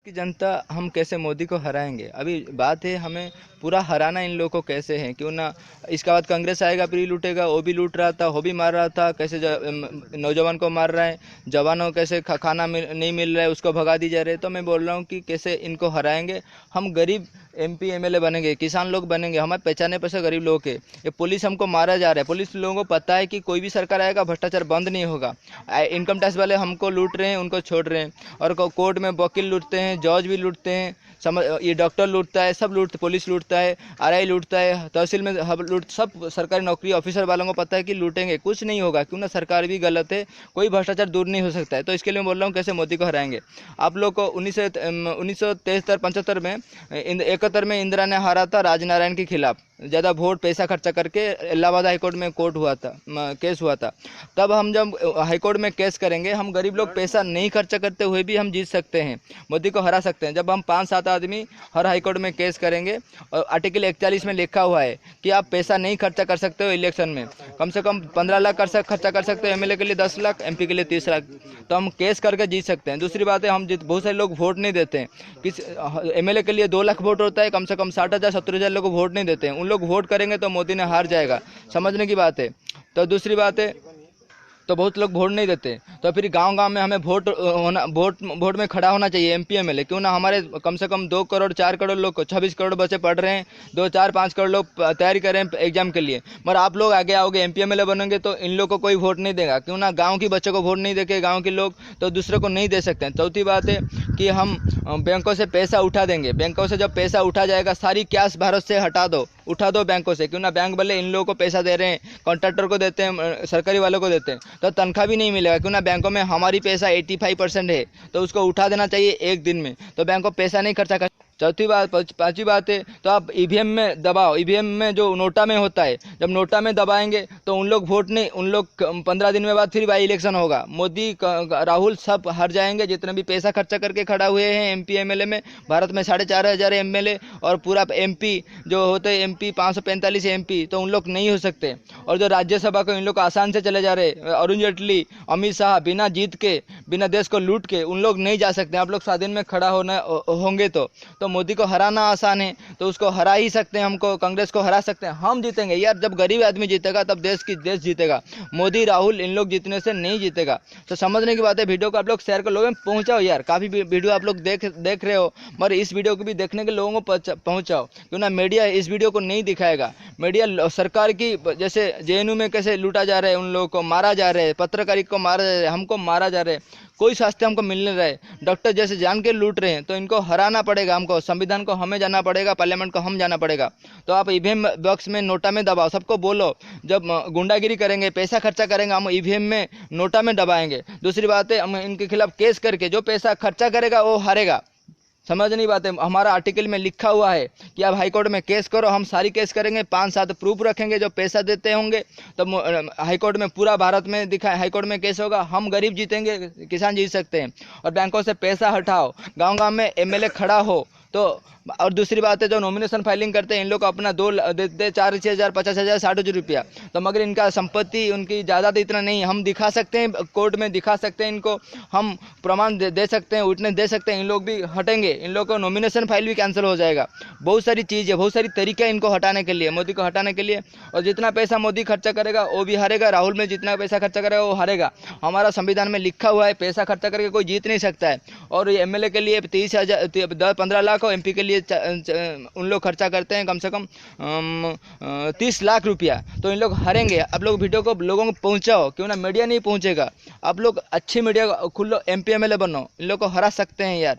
की जनता हम कैसे मोदी को हराएंगे। अभी बात है हमें पूरा हराना इन लोगों को कैसे है। क्यों ना इसके बाद कांग्रेस आएगा फिर ही लूटेगा। वो भी लूट रहा था, वो भी मार रहा था। कैसे नौजवान को मार रहा है, जवानों कैसे खाना नहीं मिल रहा है उसको भगा दी जा रही है। तो मैं बोल रहा हूँ कि कैसे इनको हराएंगे। हम गरीब एमपी एमएलए बनेंगे, किसान लोग बनेंगे, हमारे पहचाने पैसे गरीब लोगों के। ये पुलिस हमको मारा जा रहा है। पुलिस लोगों को पता है कि कोई भी सरकार आएगा भ्रष्टाचार बंद नहीं होगा। इनकम टैक्स वाले हमको लूट रहे हैं, उनको छोड़ रहे हैं। और कोर्ट में वकील लूटते हैं, जज भी लूटते हैं, ये डॉक्टर लूटता है, सब लूटते, पुलिस लूटता है, आरआई लूटता है, तहसील में सब सरकारी नौकरी ऑफिसर वालों को पता है कि लूटेंगे, कुछ नहीं होगा। क्यों ना सरकार भी गलत है, कोई भ्रष्टाचार दूर नहीं हो सकता है। तो इसके लिए मैं बोल रहा हूँ कैसे मोदी को हराएंगे। आप लोग को 1973-75 में 71 में इंदिरा ने हारा था राजनारायण के खिलाफ, ज़्यादा वोट पैसा खर्चा करके इलाहाबाद हाईकोर्ट में केस हुआ था। तब हम जब हाईकोर्ट में केस करेंगे, हम गरीब लोग पैसा नहीं खर्चा करते हुए भी हम जीत सकते हैं, मोदी को हरा सकते हैं। जब हम 5-7 आदमी हर हाईकोर्ट में केस करेंगे और आर्टिकल 41 में लिखा हुआ है कि आप पैसा नहीं खर्चा कर सकते हो इलेक्शन में, कम से कम 15 लाख खर्चा कर सकते हो, एमएलए के लिए 10 लाख, एमपी के लिए 30 लाख, तो हम केस करके जीत सकते हैं। दूसरी बात है हम बहुत सारे लोग वोट नहीं देते हैं। किस एमएलए के लिए 2 लाख वोट होता है, कम से कम 60,000-70,000 लोग वोट नहीं देते हैं। उन लोग वोट करेंगे तो मोदी ने हार जाएगा, समझने की बात है। तो दूसरी बात है तो बहुत लोग वोट नहीं देते, तो फिर गांव-गांव में हमें वोट में खड़ा होना चाहिए एमपी एमएलए। क्यों ना हमारे कम से कम 2 करोड़ 4 करोड़ लोग, 26 करोड़ बच्चे पढ़ रहे हैं, 2-4-5 करोड़ लोग तैयारी कर रहे हैं एग्जाम के लिए। मगर आप लोग आगे आओगे, एमपी एमएलए बनेंगे तो इन लोग को कोई वोट नहीं देगा। क्यों ना गाँव के बच्चों को वोट नहीं देके गाँव के लोग तो दूसरे को नहीं दे सकते हैं। चौथी बात है कि हम बैंकों से पैसा उठा देंगे। बैंकों से जब पैसा उठा जाएगा, सारी कैश भारत से उठा दो बैंकों से। क्यों ना बैंक वाले इन लोगों को पैसा दे रहे हैं, कॉन्ट्रैक्टर को देते हैं, सरकारी वालों को देते हैं, तो तनख्वाह भी नहीं मिलेगा। क्यों ना बैंकों में हमारी पैसा 85% है, तो उसको उठा देना चाहिए एक दिन में, तो बैंक को पैसा नहीं खर्चा कर। पांचवी बात है तो आप ईवीएम में दबाओ। ईवीएम में जो नोटा में होता है, जब नोटा में दबाएंगे तो उन लोग वोट नहीं, उन लोग 15 दिन में बाद फिर बाई इलेक्शन होगा, मोदी राहुल सब हार जाएंगे। जितने भी पैसा खर्चा करके खड़ा हुए हैं एमपी एमएलए में, भारत में 4,500 एमएलए और पूरा एमपी जो होते हैं एमपी 545 एमपी, तो उन लोग नहीं हो सकते। और जो राज्यसभा को इन लोग आसान से चले जा रहे, अरुण जेटली, अमित शाह, बिना जीत के, बिना देश को लूट के उन लोग नहीं जा सकते। आप लोग स्वाधीन में खड़ा होंगे तो मोदी को हराना आसान है, तो उसको हरा ही सकते हैं। हमको कांग्रेस को हरा सकते हैं, हम जीतेंगे यार। जब गरीब आदमी जीतेगा तब देश जीतेगा। मोदी राहुल इन लोग जीतने से नहीं जीतेगा। तो समझने की बात है। वीडियो को आप लोग शेयर कर, लोगों में पहुंचाओ यार। काफ़ी वीडियो आप लोग देख रहे हो, मगर इस वीडियो को भी देखने के लोगों को पहुंचाओ। क्यों ना मीडिया इस वीडियो को नहीं दिखाएगा। मीडिया सरकार की, जैसे जेएनयू में कैसे लूटा जा रहा है, उन लोगों को मारा जा रहा है, पत्रकारिता को मारा जा रहा है, हमको मारा जा रहा है, कोई स्वास्थ्य हमको मिल नहीं रहा है, डॉक्टर जैसे जान के लूट रहे हैं। तो इनको हराना पड़ेगा हमको, संविधान को हमें जाना पड़ेगा, पार्लियामेंट को हम जाना पड़ेगा। तो आप ईवीएम बॉक्स में नोटा में दबाओ, सबको बोलो जब गुंडागिरी करेंगे, पैसा खर्चा करेंगे, हम ईवीएम में नोटा में दबाएंगे। दूसरी बात है हम इनके खिलाफ केस करके जो पैसा खर्चा करेगा वो हारेगा। समझ नहीं बात है। हमारा आर्टिकल में लिखा हुआ है कि आप हाईकोर्ट में केस करो, हम सारी केस करेंगे, 5-7 प्रूफ रखेंगे। जो पैसा देते होंगे तो हाईकोर्ट में, पूरा भारत में हाईकोर्ट में केस होगा, हम गरीब जीतेंगे, किसान जीत सकते हैं। और बैंकों से पैसा हटाओ, गांव-गांव में एमएलए खड़ा हो तो। और दूसरी बात है जो नॉमिनेशन फाइलिंग करते हैं इन लोग अपना 2 देते 4-6 हज़ार, 50 हज़ार, 60 रुपया, तो मगर इनका संपत्ति, उनकी ज़्यादा इतना नहीं, हम दिखा सकते हैं, कोर्ट में दिखा सकते हैं इनको, हम प्रमाण दे सकते हैं, उठने दे सकते हैं। इन लोग भी हटेंगे, इन लोग को नॉमिनेशन फाइल भी कैंसिल हो जाएगा। बहुत सारी चीज़ है, बहुत सारी तरीके हैं इनको हटाने के लिए, मोदी को हटाने के लिए। और जितना पैसा मोदी खर्चा करेगा वो भी हारेगा, राहुल में जितना पैसा खर्चा करेगा वो हारेगा। हमारा संविधान में लिखा हुआ है पैसा खर्चा करके कोई जीत नहीं सकता है। और एमएलए के लिए 30,000-15 लाख और एमपी के लिए उन लोग खर्चा करते हैं कम से कम 30 लाख रुपया, तो इन लोग हारेंगे। आप लोग वीडियो को लोगों को पहुंचाओ। क्यों ना मीडिया नहीं पहुंचेगा, आप लोग अच्छी मीडिया खुलो, एमपी एमएलए बनो, इन लोग को हरा सकते हैं यार।